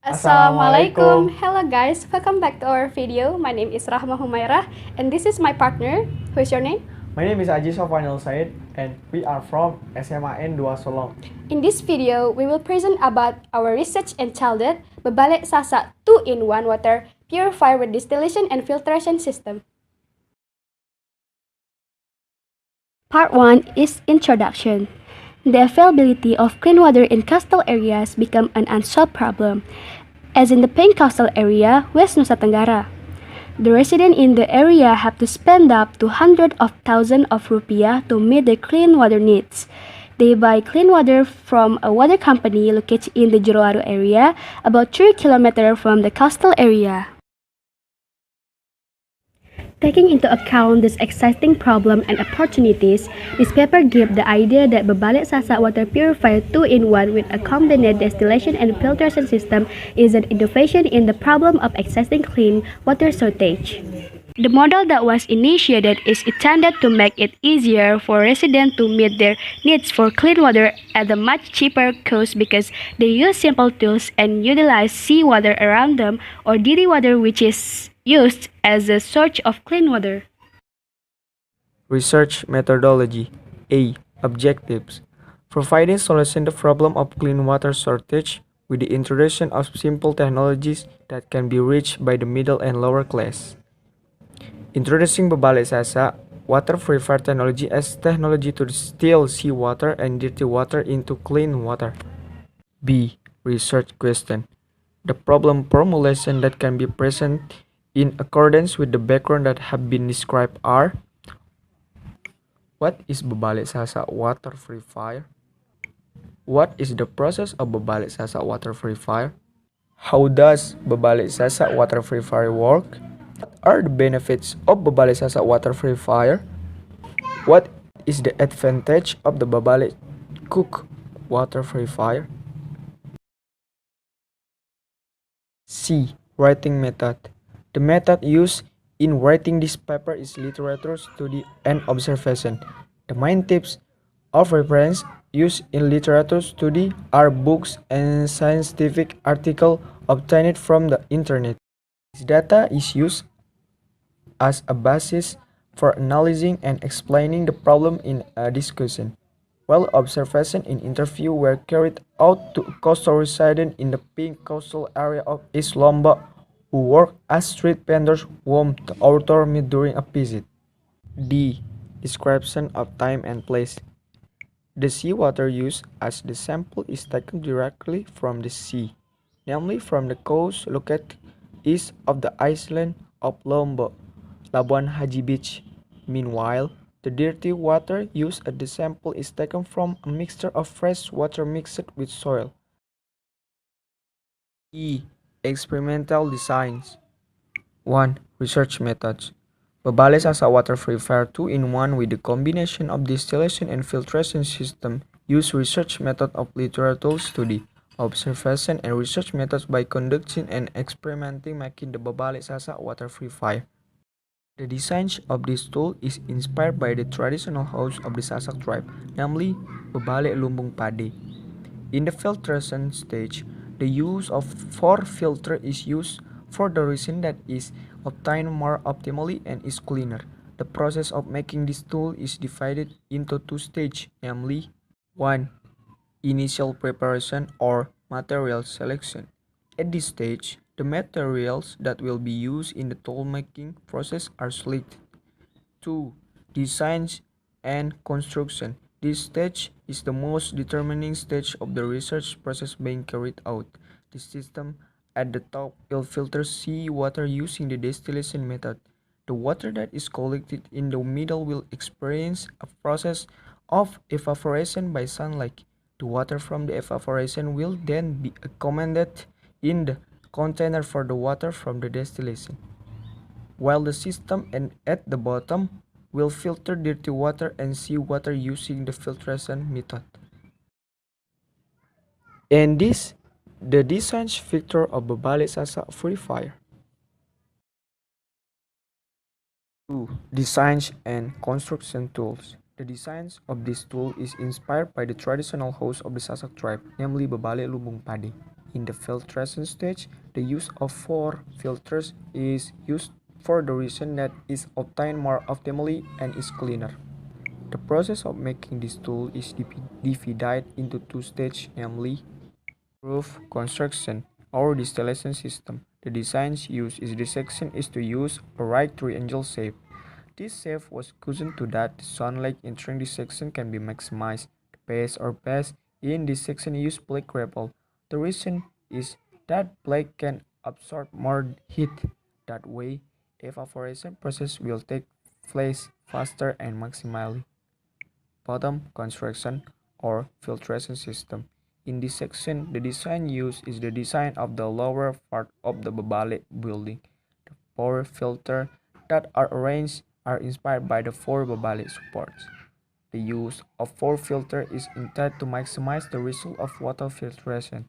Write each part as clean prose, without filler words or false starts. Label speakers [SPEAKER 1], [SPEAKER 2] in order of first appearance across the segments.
[SPEAKER 1] Assalamualaikum. Hello guys, welcome back to our video. My name is Rahma Humairah and this is my partner. Who is your name?
[SPEAKER 2] My name is Aji Sofwanil Said and we are from SMAN 2 Solong.
[SPEAKER 1] In this video, we will present about our research entitled Bebale Sasa 2-in-1 water purifier with distillation and filtration system. Part 1 is introduction. The availability of clean water in coastal areas become an unsolved problem, as in the Pink Coastal area, West Nusa Tenggara. The residents in the area have to spend up to hundreds of thousands of rupiah to meet their clean water needs. They buy clean water from a water company located in the Jerowaru area, about 3 kilometers from the coastal area. Taking into account this exciting problem and opportunities, this paper gives the idea that Bebale Sasa water purifier 2-in-1 with a combined distillation and filtration system is an innovation in the problem of existing clean water shortage. The model that was initiated is intended to make it easier for residents to meet their needs for clean water at a much cheaper cost because they use simple tools and utilize seawater around them or dirty water which is used as a source of clean water.
[SPEAKER 2] Research methodology. A. Objectives. Providing solution to the problem of clean water shortage with the introduction of simple technologies that can be reached by the middle and lower class. Introducing Bebale Sasa water purifier technology as technology to distill seawater and dirty water into clean water. B. Research question. The problem formulation that can be present in accordance with the background that have been described are: what is Bebale Sasa water purifier? What is the process of Bebale Sasa water purifier? How does Bebale Sasa water purifier work? What are the benefits of Bebale Sasa water purifier? What is the advantage of the Bebale Cook water purifier? C. Writing method. The method used in writing this paper is literature study and observation. The main tips of reference used in literature study are books and scientific articles obtained from the internet. This data is used as a basis for analyzing and explaining the problem in a discussion, while observation and interview were carried out to a coastal resident in the Pink Coastal area of East Lombok who work as street vendors whom the author met during a visit. D. Description of time and place. The seawater used as the sample is taken directly from the sea, namely from the coast located east of the island of Lombok, Labuan Haji Beach. Meanwhile, the dirty water used as the sample is taken from a mixture of fresh water mixed with soil. E. Experimental designs. 1. Research methods. Bebale Sasa water purifier 2-in-1 with the combination of distillation and filtration system use research method of literature study, observation and research methods by conducting and experimenting making the Bebale Sasa water purifier. The design of this tool is inspired by the traditional house of the Sasak tribe, namely Bebale Lumbung Pade. In the filtration stage, the use of 4 filter is used for the reason that is obtained more optimally and is cleaner. The process of making this tool is divided into 2 stages, namely 1. Initial preparation or material selection. At this stage, the materials that will be used in the tool making process are selected. 2. Design and construction. This stage is the most determining stage of the research process being carried out. The system at the top will filter seawater using the distillation method. The water that is collected in the middle will experience a process of evaporation by sunlight. The water from the evaporation will then be accommodated in the container for the water from the distillation, while the system at the bottom will filter dirty water and seawater using the filtration method. And this the design feature of Bebale Sasa purifier. 2. Designs and construction tools. The design of this tool is inspired by the traditional house of the Sasak tribe, namely Bebale Lumbung Pade. In the filtration stage, the use of 4 filters is used for the reason that is obtained more optimally and is cleaner. The process of making this tool is divided into 2 stages, namely roof construction or distillation system. The design used in this section is to use a right triangle shape. This shape was chosen so that the sunlight entering this section can be maximized. The base or base in this section use black gravel. The reason is that black can absorb more heat. That way, evaporation process will take place faster and maximally. Bottom construction or filtration system. In this section, the design used is the design of the lower part of the Babale building. The 4 filters that are arranged are inspired by the 4 Babale supports. The use of 4 filters is intended to maximize the result of water filtration.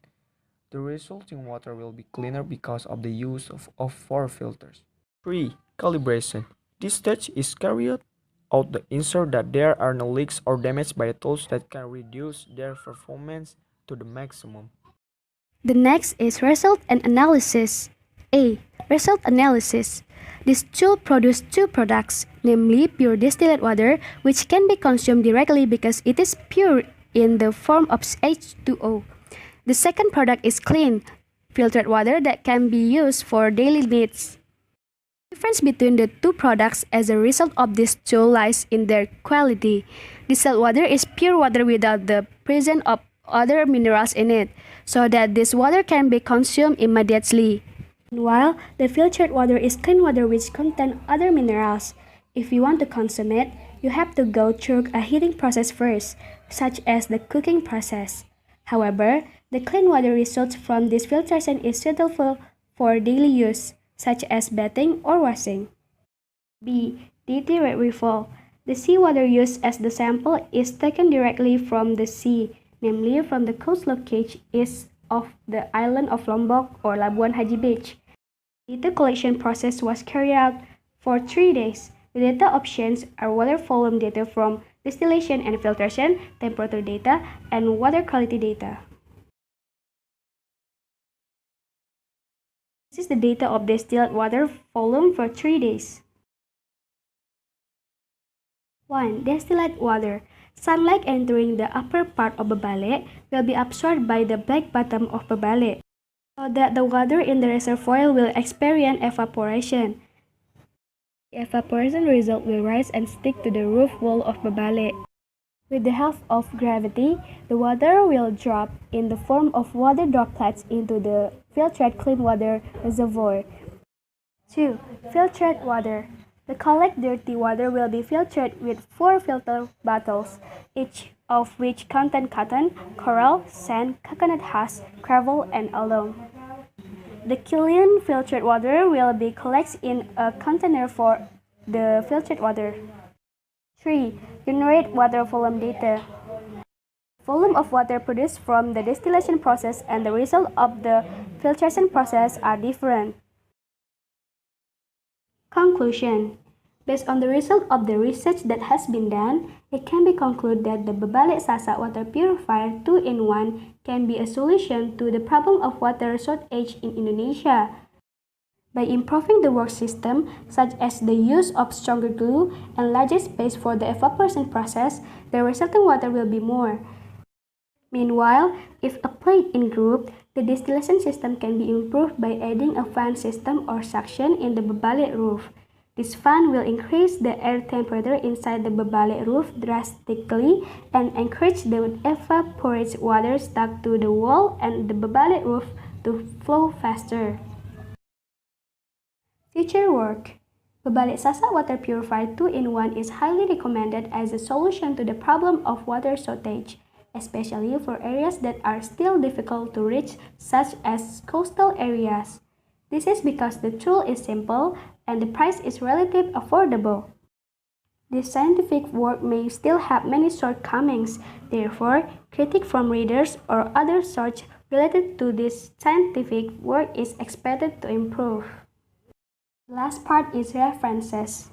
[SPEAKER 2] The resulting water will be cleaner because of the use of 4 filters. 3. Calibration. This stage is carried out to ensure that there are no leaks or damage by the tools that can reduce their performance to the maximum.
[SPEAKER 1] The next is result and analysis. A. Result analysis. This tool produces two products, namely pure distilled water, which can be consumed directly because it is pure in the form of H2O. The second product is clean, filtered water that can be used for daily needs. The difference between the two products as a result of this tool lies in their quality. Distilled water is pure water without the presence of other minerals in it, so that this water can be consumed immediately. While the filtered water is clean water which contains other minerals. If you want to consume it, you have to go through a heating process first, such as the cooking process. However, the clean water results from this filtration is suitable for daily use, such as bathing or washing. B. DT retrieval. The seawater used as the sample is taken directly from the sea, namely from the coastal cage east of the island of Lombok or Labuan Haji Beach. The data collection process was carried out for 3 days. The data options are water volume data from distillation and filtration, temperature data, and water quality data. This is the data of distilled water volume for 3 days. 1. Distilled water. Sunlight entering the upper part of Babale will be absorbed by the back bottom of Babale, so that the water in the reservoir will experience evaporation. The evaporation result will rise and stick to the roof wall of Babale. With the help of gravity, the water will drop in the form of water droplets into the filtered clean water reservoir. 2. Filtered water. The collected dirty water will be filtered with 4 filter bottles, each of which contain cotton, coral, sand, coconut husk, gravel, and alum. The clean filtered water will be collected in a container for the filtered water. 3. Generate water volume data. Volume of water produced from the distillation process and the result of the filtration process are different. Conclusion. Based on the result of the research that has been done, it can be concluded that the Babale Sasa water purifier 2-in-1 can be a solution to the problem of water shortage in Indonesia. By improving the work system, such as the use of stronger glue and larger space for the evaporation process, the resulting water will be more. Meanwhile, if applied in group, the distillation system can be improved by adding a fan system or suction in the Babale roof. This fan will increase the air temperature inside the Babale roof drastically and encourage the evaporated water stuck to the wall and the Babale roof to flow faster. Future work. Babale Sasa water purifier 2-in-1 is highly recommended as a solution to the problem of water shortage, especially for areas that are still difficult to reach, such as coastal areas. This is because the tool is simple and the price is relatively affordable. This scientific work may still have many shortcomings, therefore, critiques from readers or other sources related to this scientific work is expected to improve. The last part is references.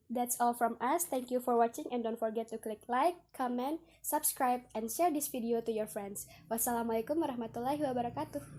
[SPEAKER 1] That's all from us. Thank you for watching and don't forget to click like, comment, subscribe, and share this video to your friends. Wassalamualaikum warahmatullahi wabarakatuh.